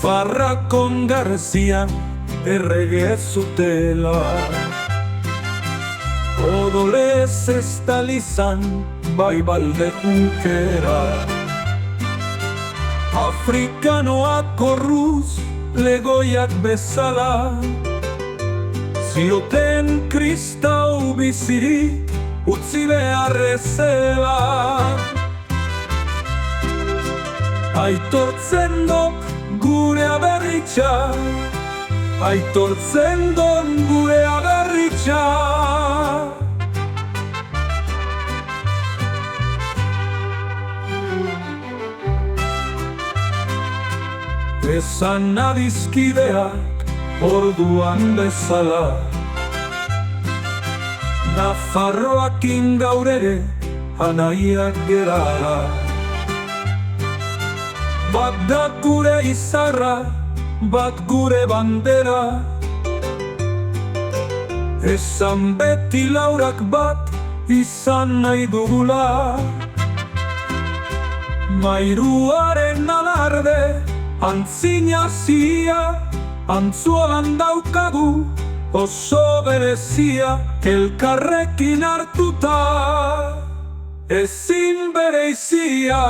Nafarra con García erregue zutela. Odolez estalizan bai balde unkera. Afrikanoak orruz legoiak bezala, zioten kristau bizirik utzi beharrezela. Aitortzen dok gure aberritxa, aitortzen dok gure aberritxa. Esan adizkideak orduan bezala, Nafarroakin gaur ere anaiak gerala. Bat da gure izarra, bat gure bandera, esan beti laurak bat izan nahi dugula. Mairuaren alarde antzina zia, antzuolan daukagu oso berezia, elkarrekin hartuta ezin bereizia.